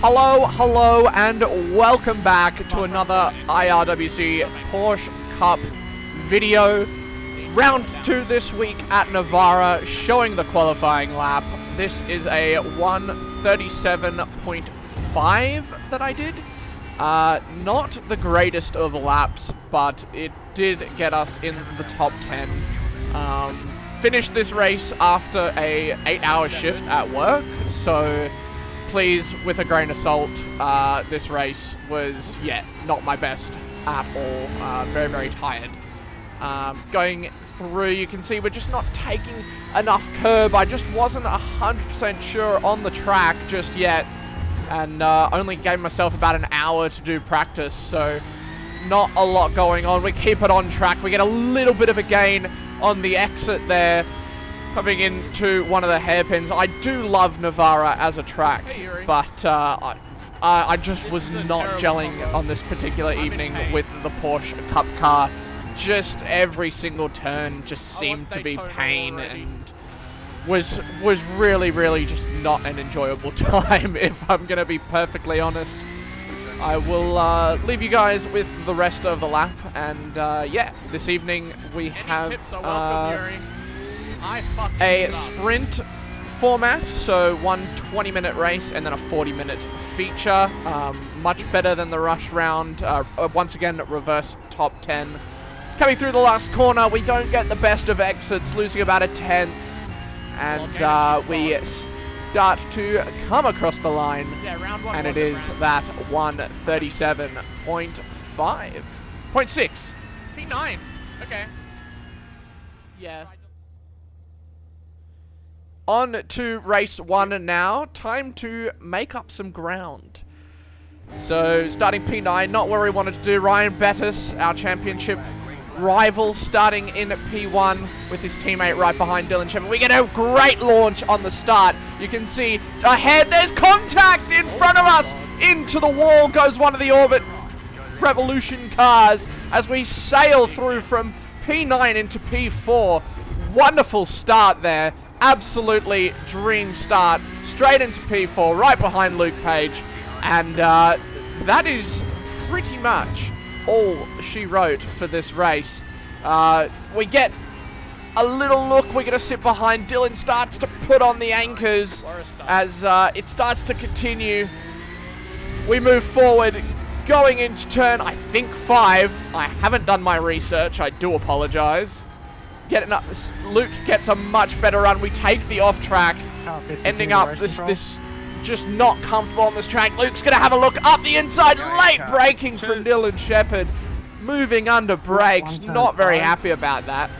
Hello, and welcome back to another iRWC Porsche Cup video. Round 2 this week at Navarra, showing the qualifying lap. This is a 1:37.5 that I did. Not the greatest of laps, but it did get us in the top 10. Finished this race after a 8-hour shift at work, so please, with a grain of salt, this race was, not my best at all. Very tired. Going through, you can see we're just not taking enough curb. I just wasn't 100% sure on the track just yet, and only gave myself about an hour to do practice, so not a lot going on. We keep it on track. We get a little bit of a gain on the exit there, coming into one of the hairpins. I do love Navarra as a track, but I just was not gelling on this particular evening with the Porsche Cup car. Just every single turn just seemed to be pain, and was really just not an enjoyable time, if I'm going to be perfectly honest. I will leave you guys with the rest of the lap, and this evening we have a sprint format, so one 20-minute race and then a 40-minute feature. Much better than the rush round. Once again, reverse top 10. Coming through the last corner, we don't get the best of exits, losing about a 10th, and we start to come across the line, and it is that 1:37.5. 0.6. P9. Okay. Yeah. On to race 1 now. Time to make up some ground. So, starting P9, not where we wanted to do. Ryan Bettis, our championship rival, starting in P1 with his teammate right behind Dylan Shepard. We get a great launch on the start. You can see ahead, there's contact in front of us. Into the wall goes one of the Orbit Revolution cars as we sail through from P9 into P4. Wonderful start there. Absolutely dream start. Straight into P4, right behind Luke Page. And that is pretty much all she wrote for this race. We get a little look. We're going to sit behind. Dylan starts to put on the anchors as it starts to continue. We move forward, going into turn, I think 5. I haven't done my research. I do apologize. Getting up, Luke gets a much better run. We take the off track, ending up this just not comfortable on this track. Luke's gonna have a look up the inside, late braking from Dylan Shepard, moving under brakes. Not very happy about that.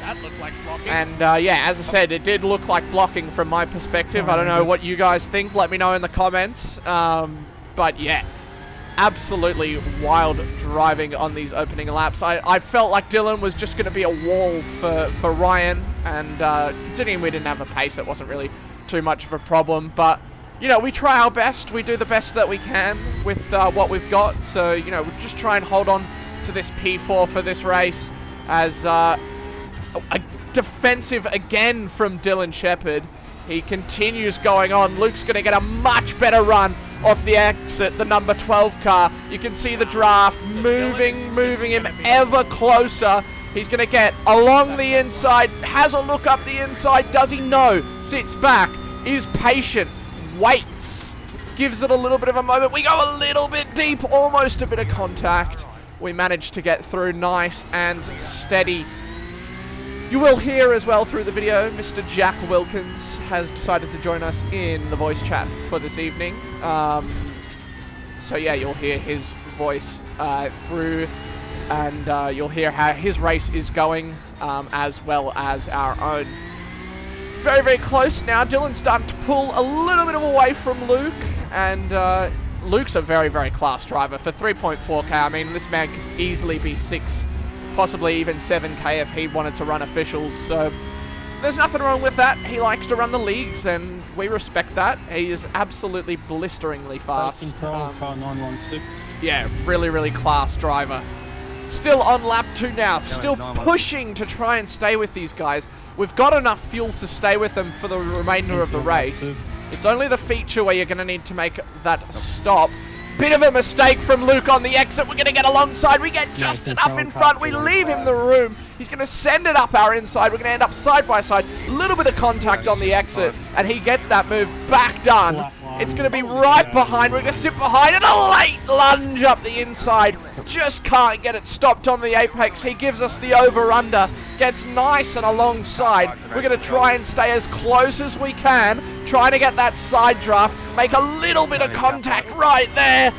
That looked like blocking. And as I said, it did look like blocking from my perspective. I don't know what you guys think. Let me know in the comments. But yeah, absolutely wild driving on these opening laps. I felt like Dylan was just going to be a wall for Ryan, and considering we didn't have the pace, it wasn't really too much of a problem. But, you know, we try our best. We do the best that we can with what we've got. So, you know, we'll just try and hold on to this P4 for this race, as a defensive again from Dylan Shepard. He continues going on. Luke's going to get a much better run off the exit, the number 12 car. You can see the draft moving him ever closer. He's going to get along the inside, has a look up the inside. Does he? No. Sits back, is patient, waits, gives it a little bit of a moment. We go a little bit deep, almost a bit of contact. We managed to get through nice and steady. You will hear as well through the video, Mr. Jack Wilkins has decided to join us in the voice chat for this evening. So yeah, you'll hear his voice through, and you'll hear how his race is going, as well as our own. Very close now. Dylan's starting to pull a little bit away from Luke, and Luke's a very class driver for 3.4k. I mean, this man could easily be 6, possibly even 7k if he wanted to run officials. So there's nothing wrong with that. He likes to run the leagues, and we respect that. He is absolutely blisteringly fast. Yeah, really class driver. Still on lap 2 now, still pushing to try and stay with these guys. We've got enough fuel to stay with them for the remainder of the race. It's only the feature where you're going to need to make that stop. Bit of a mistake from Luke on the exit. We're going to get alongside. We get just enough in front. We leave him the room. He's going to send it up our inside. We're going to end up side by side. A little bit of contact on the exit, and he gets that move back done. It's going to be right behind. We're going to sit behind, and a late lunge up the inside. Just can't get it stopped on the apex. He gives us the over-under. Gets nice and alongside. We're going to try and stay as close as we can. Trying to get that side draft. Make a little bit of contact right there.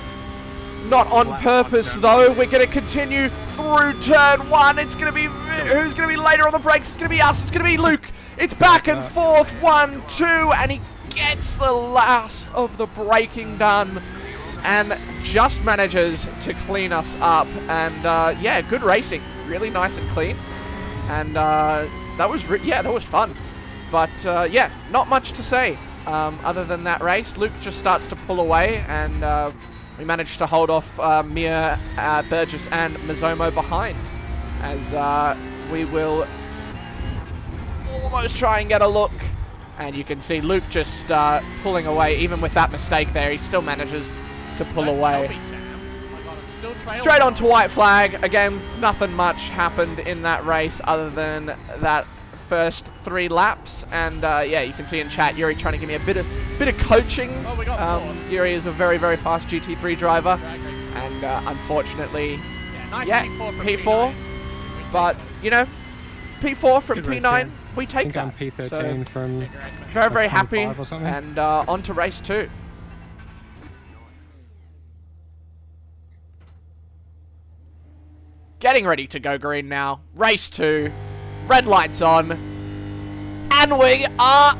Not on purpose, though. We're going to continue through turn 1. It's going to be... Who's going to be later on the brakes? It's going to be us. It's going to be Luke. It's back and forth. 1, 2. And he gets the last of the braking done. And just manages to clean us up. And, yeah, good racing. Really nice and clean. And that was fun. But, yeah, not much to say other than that race. Luke just starts to pull away, and we managed to hold off Mia, Burgess, and Mizomo behind, as we will almost try and get a look. And you can see Luke just pulling away. Even with that mistake there, he still manages to pull away. Straight onto white flag. Again, nothing much happened in that race other than that first 3 laps, and yeah, you can see in chat Yuri trying to give me a bit of coaching. Yuri is a very, very fast GT3 driver, and unfortunately, yeah, P4. But you know, P4 from P9, we take that. P13 so from very, very happy, and on to race 2. Getting ready to go green now. Race 2. Red lights on, and we are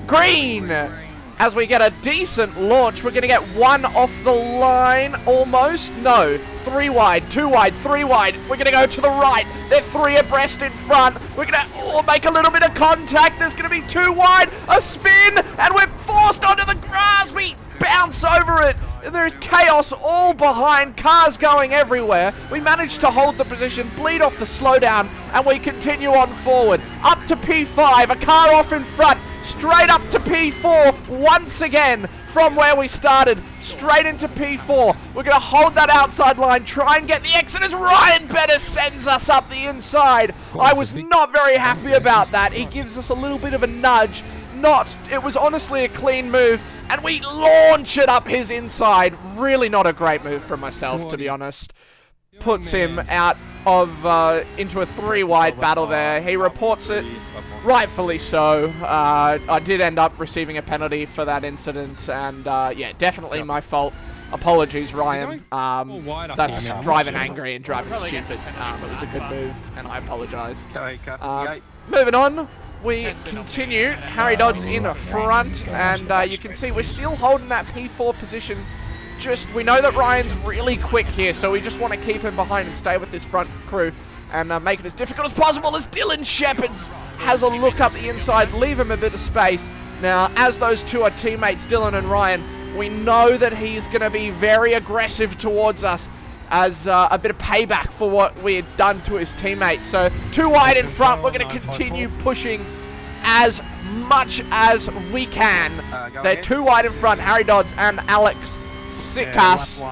green. As we get a decent launch, we're going to get 1 off the line, almost. No, 3 wide, 2 wide, 3 wide. We're going to go to the right. They're 3 abreast in front. We're going to make a little bit of contact. There's going to be 2 wide, a spin, and we're forced onto the grass. We bounce over it. There's chaos all behind, cars going everywhere. We managed to hold the position, bleed off the slowdown, and we continue on forward. Up to P5, a car off in front, straight up to P4 once again from where we started, straight into P4. We're going to hold that outside line, try and get the exit as Ryan Bettis sends us up the inside. I was not very happy about that. He gives us a little bit of a nudge. It was honestly a clean move, and we launch it up his inside. Really not a great move from myself, to be honest. Puts him out of into a 3 wide battle there. He reports it, rightfully so. I did end up receiving a penalty for that incident, and yeah, definitely my fault. Apologies, Ryan. That's driving angry and driving stupid. It was a good move, and I apologize. Moving on. We continue. Harry Dodds in front, and you can see we're still holding that P4 position. We know that Ryan's really quick here, so we just want to keep him behind and stay with this front crew and make it as difficult as possible as Dylan Shepherds has a look up the inside, leave him a bit of space. Now, as those 2 are teammates, Dylan and Ryan, we know that he's going to be very aggressive towards us as a bit of payback for what we had done to his teammates. So 2 wide in front, we're going to continue pushing as much as we can. They're 2 wide in front, Harry Dodds and Alex Sikas.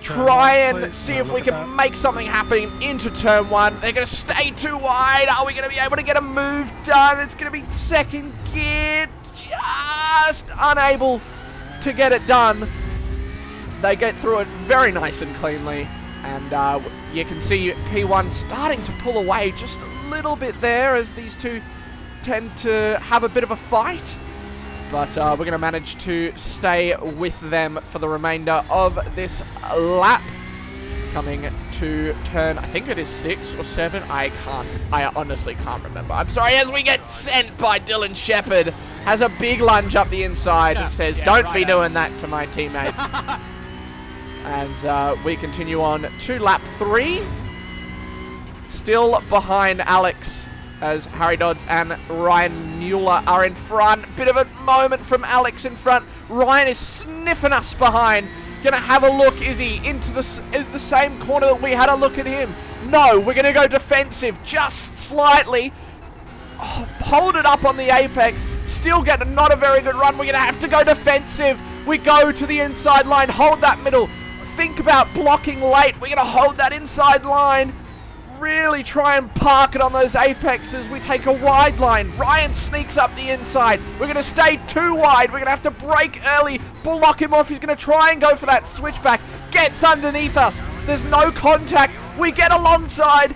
Try and see if we can make something happen into turn 1. They're going to stay 2 wide. Are we going to be able to get a move done? It's going to be 2nd gear, just unable to get it done. They get through it very nice and cleanly, and you can see P1 starting to pull away just a little bit there as these 2 tend to have a bit of a fight. But we're going to manage to stay with them for the remainder of this lap. Coming to turn, I think it is 6 or 7. I honestly can't remember. I'm sorry, as we get sent by Dylan Shepard. Has a big lunge up the inside and says, don't be doing that to my teammate. And we continue on to lap 3. Still behind Alex as Harry Dodds and Ryan Mueller are in front. Bit of a moment from Alex in front. Ryan is sniffing us behind. Gonna have a look, is he into the same corner that we had a look at him? No, we're gonna go defensive just slightly. Hold it up on the apex. still get not a very good run. We're going to have to go defensive. We go to the inside line, hold that middle. Think about blocking late. We're going to hold that inside line. Really try and park it on those apexes. We take a wide line. Ryan sneaks up the inside. We're going to stay too wide. We're going to have to brake early, block him off. He's going to try and go for that switchback. Gets underneath us. There's no contact. We get alongside.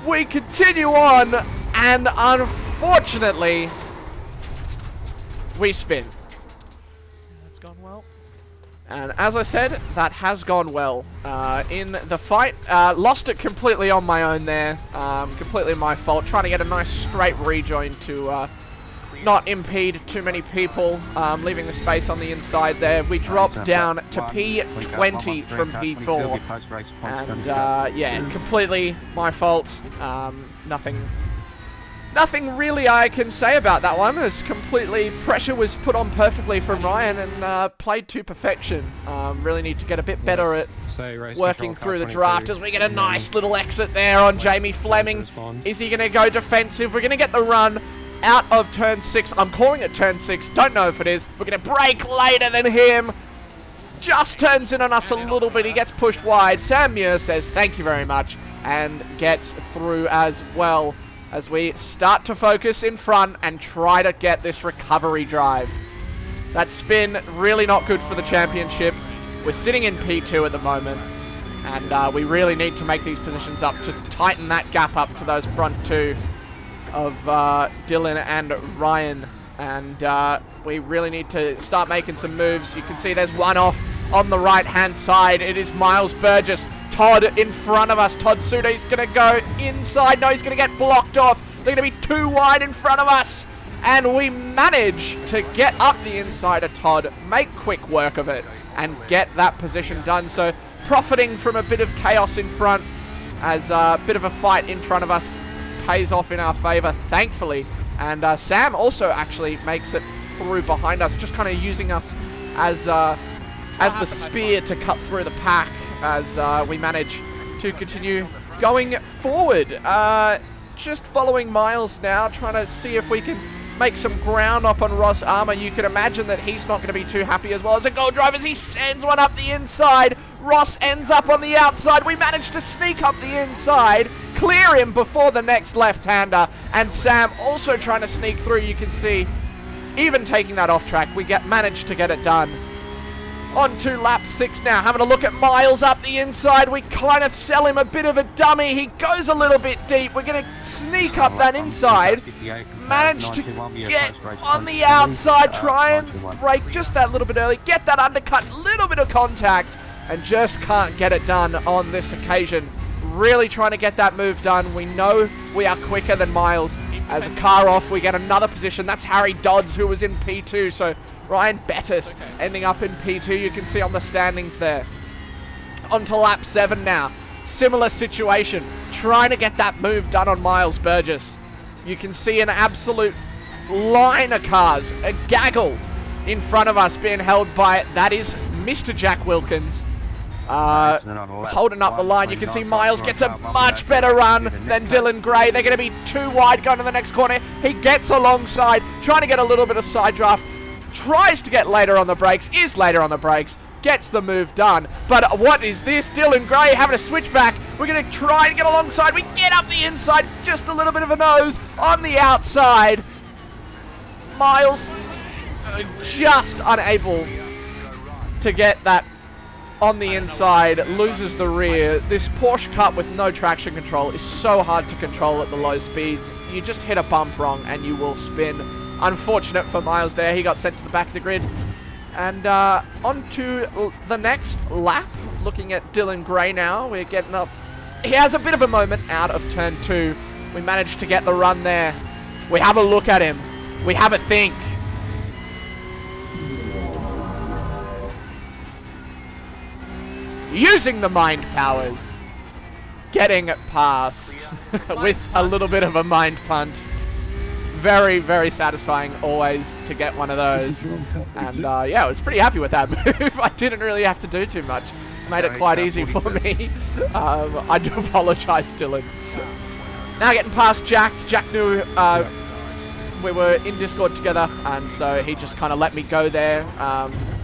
We continue on. And unfortunately, we spin. That's gone well. And as I said, that has gone well in the fight. Lost it completely on my own there. Completely my fault. Trying to get a nice straight rejoin to not impede too many people. Leaving the space on the inside there. We dropped down to P20 from P4. And yeah, completely my fault. Nothing really I can say about that one. As completely pressure was put on perfectly from Ryan and played to perfection. Really need to get a bit better at working through the draft as we get a nice little exit there on Jamie Fleming. Is he going to go defensive? We're going to get the run out of turn 6. I'm calling it turn 6. Don't know if it is. We're going to brake later than him. Just turns in on us a little bit. He gets pushed wide. Sam Muir says thank you very much and gets through as well, as we start to focus in front and try to get this recovery drive. That spin, really not good for the championship. We're sitting in P2 at the moment, and we really need to make these positions up to tighten that gap up to those front two of Dylan and Ryan. And we really need to start making some moves. You can see there's one off on the right-hand side. It is Miles Burgess. Todd in front of us. Todd Suda is going to go inside. No, he's going to get blocked off. They're going to be too wide in front of us. And we manage to get up the inside of Todd, make quick work of it, and get that position done. So profiting from a bit of chaos in front, as a bit of a fight in front of us pays off in our favor, thankfully. And Sam also actually makes it through behind us, just kind of using us as the spear to cut through the pack, as we manage to continue going forward. Just following Miles now, trying to see if we can make some ground up on Ross Armour. You can imagine that he's not going to be too happy as well as a goal driver as he sends one up the inside. Ross ends up on the outside. We manage to sneak up the inside, clear him before the next left-hander, and Sam also trying to sneak through. You can see, even taking that off track, we managed to get it done. On to lap 6 now, having a look at Miles up the inside. We kind of sell him a bit of a dummy. He goes a little bit deep. We're going to sneak up that inside. Manage to get on the outside, try and break just that little bit early. Get that undercut, little bit of contact, and just can't get it done on this occasion. Really trying to get that move done. We know we are quicker than Miles. As a car off, we get another position. That's Harry Dodds, who was in P2, so Ryan Bettis ending up in P2, you can see on the standings there. On to lap 7 now. Similar situation. Trying to get that move done on Miles Burgess. You can see an absolute line of cars, a gaggle in front of us being held by, that is Mr. Jack Wilkins. Holding up the line. You can see Miles gets a much better run than Dylan Gray. They're going to be too wide going to the next corner. He gets alongside, trying to get a little bit of side draft. Tries to get later on the brakes, is later on the brakes, gets the move done. But what is this? Dylan Gray having a switch back. We're going to try to get alongside. We get up the inside, just a little bit of a nose on the outside. Miles just unable to get that on the inside, loses the rear. This Porsche Cup with no traction control is so hard to control at the low speeds. You just hit a bump wrong and you will spin. Unfortunate for Miles there. He got sent to the back of the grid. And on to the next lap. Looking at Dylan Gray now. We're getting up. He has a bit of a moment out of turn 2. We managed to get the run there. We have a look at him. We have a think. Using the mind powers. Getting past with a little bit of a mind punt. Very, very satisfying always to get one of those. And yeah, I was pretty happy with that move. I didn't really have to do too much. Made it quite easy for me. I do apologize, Dylan. Now getting past Jack. Jack knew we were in Discord together, and so he just kind of let me go there,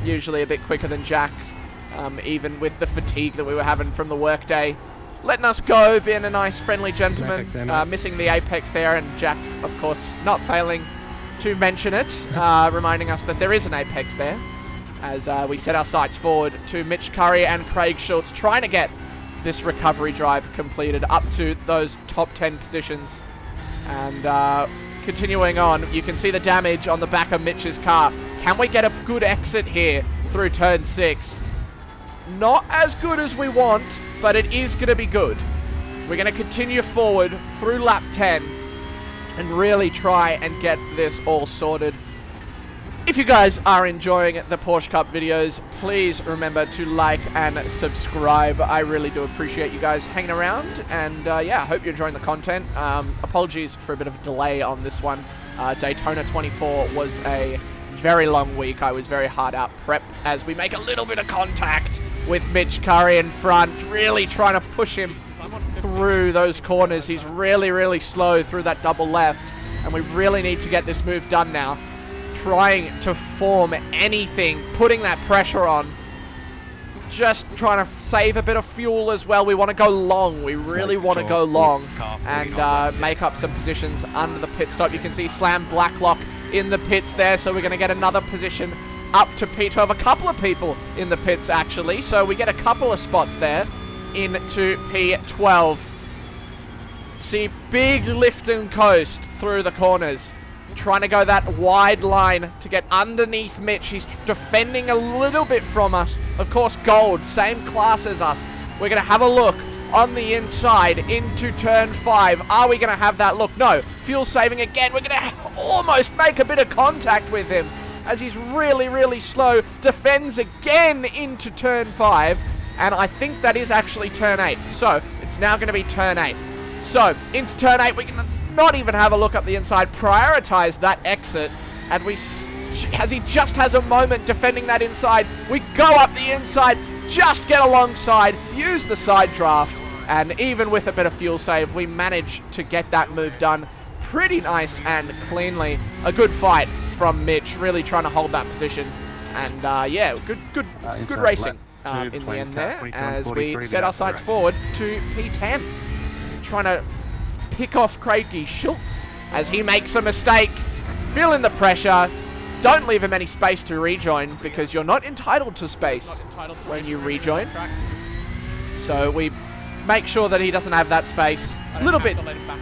usually a bit quicker than Jack, even with the fatigue that we were having from the workday. Letting us go, being a nice, friendly gentleman, missing the apex there, and Jack, of course, not failing to mention it, reminding us that there is an apex there, as we set our sights forward to Mitch Curry and Craig Schultz, trying to get this recovery drive completed up to those top 10 positions. And continuing on, you can see the damage on the back of Mitch's car. Can we get a good exit here through turn 6? Not as good as we want, but it is going to be good. We're going to continue forward through lap 10 and really try and get this all sorted. If you guys are enjoying the Porsche Cup videos, please remember to like and subscribe. I really do appreciate you guys hanging around, and yeah, I hope you're enjoying the content. Apologies for a bit of a delay on this one. Daytona 24 was a very long week. I was very hard out prep as we make a little bit of contact with Mitch Curry in front, really trying to push him through those corners. He's really, really slow through that double left, and we really need to get this move done now. Trying to form anything, putting that pressure on, just trying to save a bit of fuel as well. We want to go long. We really want to go long and make up some positions under the pit stop. You can see Slam Blacklock in the pits there, so we're going to get another position up to P12. A couple of people in the pits, actually, so we get a couple of spots there into P12. See, big lift and coast through the corners, trying to go that wide line to get underneath Mitch. He's defending a little bit from us. Of course, Gold, same class as us. We're going to have a look on the inside into turn 5. Are we going to have that look? No. Fuel saving again. We're going to almost make a bit of contact with him as he's really, really slow. Defends again into turn 5. And I think that is actually turn 8. So it's now going to be turn 8. So into turn 8, we can not even have a look up the inside. Prioritize that exit. And as he just has a moment defending that inside, we go up the inside, just get alongside, use the side draft, and even with a bit of fuel save, we manage to get that move done pretty nice and cleanly. A good fight from Mitch, really trying to hold that position, and yeah, good racing in the end there, as we set our sights forward to P10, trying to pick off Craig Schultz as he makes a mistake, feeling the pressure. Don't leave him any space to rejoin, because you're not entitled to space when you rejoin. So we make sure that he doesn't have that space. A little bit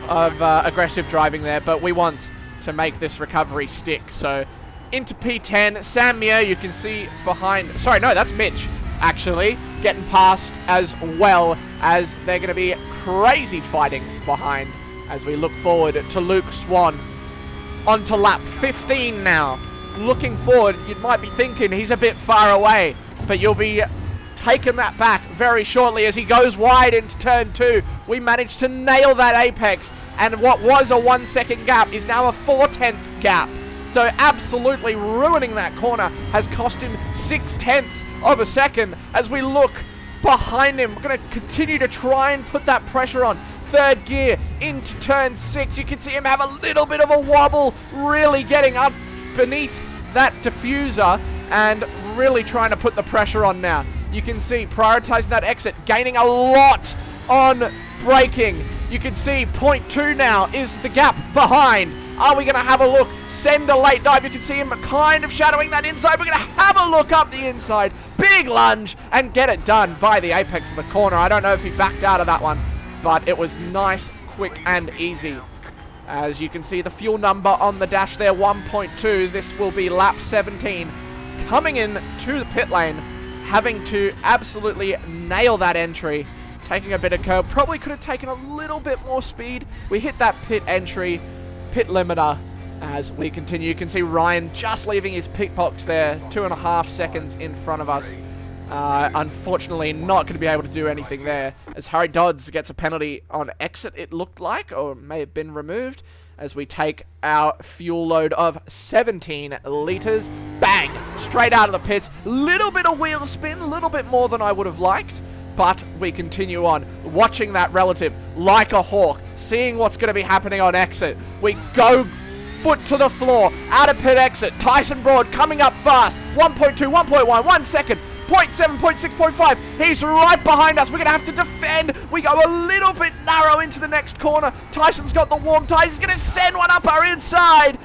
of aggressive driving there, but we want to make this recovery stick. So into P10, Sam Muir, you can see behind. Sorry, no, that's Mitch, actually, getting past, as well as they're going to be crazy fighting behind as we look forward to Luke Swan. On to lap 15 now. Looking forward, you might be thinking he's a bit far away, but you'll be taking that back very shortly as he goes wide into turn 2. We managed to nail that apex, and what was a 1 second gap is now a 4/10 gap. So absolutely ruining that corner has cost him 0.6 of a second. As we look behind him, we're going to continue to try and put that pressure on. Third gear into turn 6. You can see him have a little bit of a wobble, really getting up beneath that diffuser and really trying to put the pressure on now. You can see prioritizing that exit, gaining a lot on braking. You can see 0.2 now is the gap behind. Are we going to have a look? Send a late dive. You can see him kind of shadowing that inside. We're going to have a look up the inside. Big lunge and get it done by the apex of the corner. I don't know if he backed out of that one, but it was nice, quick and easy. As you can see the fuel number on the dash there, 1.2. This will be lap 17. Coming in to the pit lane, having to absolutely nail that entry. Taking a bit of curb. Probably could have taken a little bit more speed. We hit that pit entry, pit limiter. As we continue, you can see Ryan just leaving his pit box there, 2.5 seconds in front of us. Unfortunately, not going to be able to do anything there, as Harry Dodds gets a penalty on exit, it looked like, or may have been removed, as we take our fuel load of 17 litres. Bang! Straight out of the pits. Little bit of wheel spin, a little bit more than I would have liked, but we continue on, watching that relative like a hawk, seeing what's going to be happening on exit. We go foot to the floor, out of pit exit. Tyson Broad coming up fast. 1.2, 1.1, 1 second. 0.7, 0.6, 0.5. He's right behind us. We're going to have to defend. We go a little bit narrow into the next corner. Tyson's got the warm tires. He's going to send one up our inside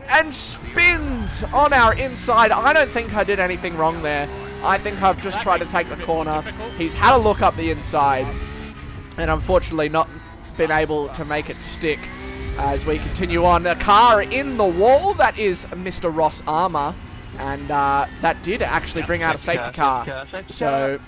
and spins on our inside. I don't think I did anything wrong there. I think I've just tried to take the corner. He's had a look up the inside and unfortunately not been able to make it stick as we continue on. The car in the wall, that is Mr. Ross Armour. And that did actually bring out a safety car. So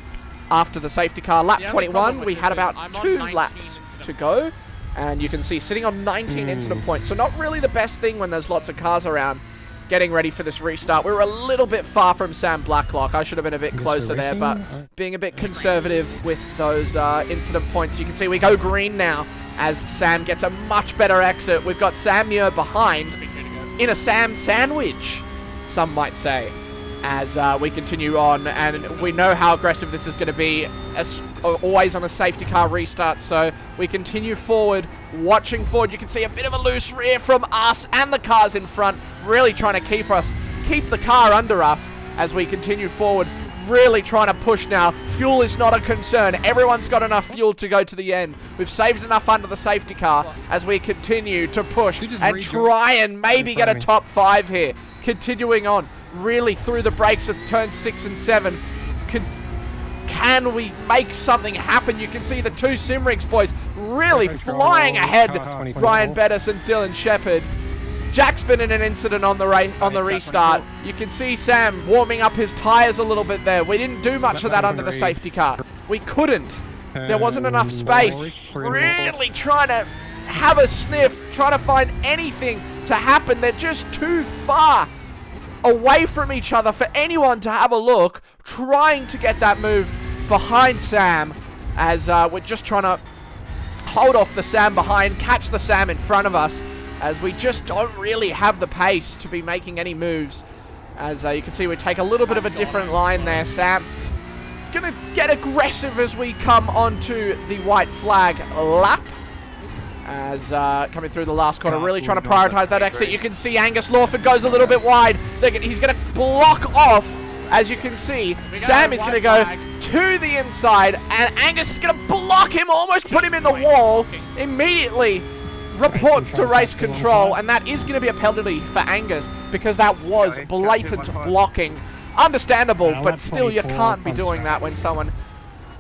after the safety car, lap 21, we had about 2 laps to go. And you can see sitting on 19 incident points. So not really the best thing when there's lots of cars around getting ready for this restart. We were a little bit far from Sam Blacklock. I should have been a bit closer there, but being a bit conservative with those incident points. You can see we go green now as Sam gets a much better exit. We've got Sam Muir behind in a Sam sandwich, some might say, as we continue on, and we know how aggressive this is going to be, as always on a safety car restart. So we continue forward, watching forward. You can see a bit of a loose rear from us and the cars in front, really trying to keep the car under us as we continue forward, really trying to push now. Fuel is not a concern. Everyone's got enough fuel to go to the end. We've saved enough under the safety car as we continue to push and try and maybe get a top 5 here. Continuing on, really through the brakes of turn 6 and 7. Can we make something happen? You can see the 2 Simrigs boys really flying ahead. Ryan Bettis and Dylan Shepherd. Jack's been in an incident on the restart. You can see Sam warming up his tires a little bit there. We didn't do much of that under the safety car. We couldn't. There wasn't enough space. Really trying to have a sniff, trying to find anything to happen. They're just too far away from each other for anyone to have a look, trying to get that move behind Sam as we're just trying to hold off the Sam behind, catch the Sam in front of us, as we just don't really have the pace to be making any moves. As you can see, we take a little bit of a different line there. Sam gonna get aggressive as we come onto the white flag lap, as coming through the last corner, really trying to prioritize that exit. You can see Angus Lawford goes a little bit wide. He's going to block off, as you can see. Sam is going to go to the inside, and Angus is going to block him, almost put him in the wall. Immediately reports to race control, and that is going to be a penalty for Angus, because that was blatant blocking. Understandable, but still you can't be doing that when someone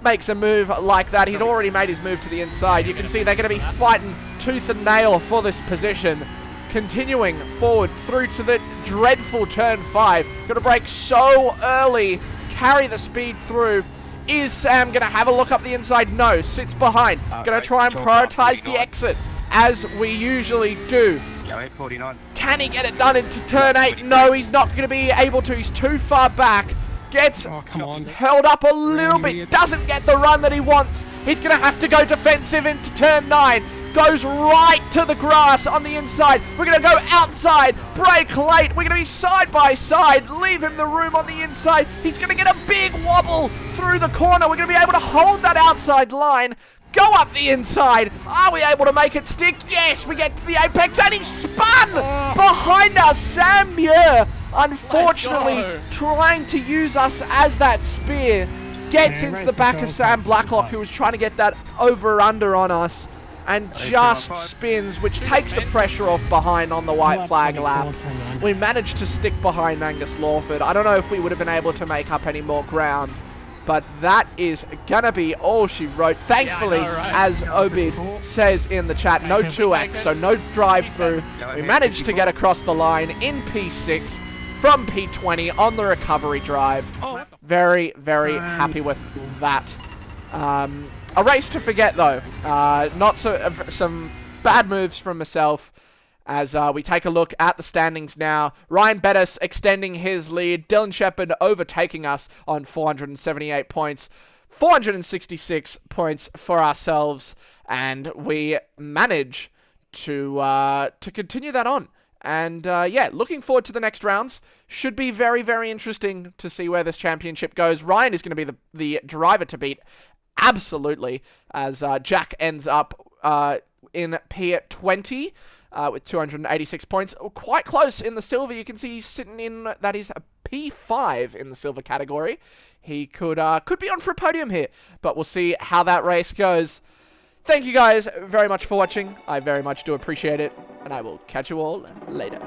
makes a move like that. He'd already made his move to the inside. You can see they're going to be fighting tooth and nail for this position. Continuing forward through to the dreadful turn 5. Got to brake so early, carry the speed through. Is Sam going to have a look up the inside? No, sits behind. Going to try and prioritize the exit, as we usually do. Can he get it done into turn 8? No, he's not going to be able to. He's too far back. Gets held up a little bit, doesn't get the run that he wants. He's going to have to go defensive into turn 9. Goes right to the grass on the inside. We're going to go outside, brake late. We're going to be side by side, leave him the room on the inside. He's going to get a big wobble through the corner. We're going to be able to hold that outside line, go up the inside. Are we able to make it stick? Yes, we get to the apex, and he spun behind us. Sam Muir, unfortunately, trying to use us as that spear, gets into the back of Sam Blacklock, who was trying to get that over-under on us, and just spins, which takes the pressure off behind on the white flag lap. We managed to stick behind Angus Lawford. I don't know if we would have been able to make up any more ground, but that is gonna be all she wrote. Thankfully, as Obid says in the chat, no 2x, so no drive-through. We managed to get across the line in P6 from P20 on the recovery drive. Very, very happy with that. A race to forget, though. Some bad moves from myself, as we take a look at the standings now. Ryan Bettis extending his lead. Dylan Shepherd overtaking us on 478 points. 466 points for ourselves, and we manage to continue that on. And yeah, looking forward to the next rounds. Should be very, very interesting to see where this championship goes. Ryan is going to be the driver to beat, absolutely, as Jack ends up in P20. with 286 points. Quite close in the silver. You can see he's sitting in, that is a P5 in the silver category. He could be on for a podium here, but we'll see how that race goes. Thank you guys very much for watching. I very much do appreciate it, and I will catch you all later.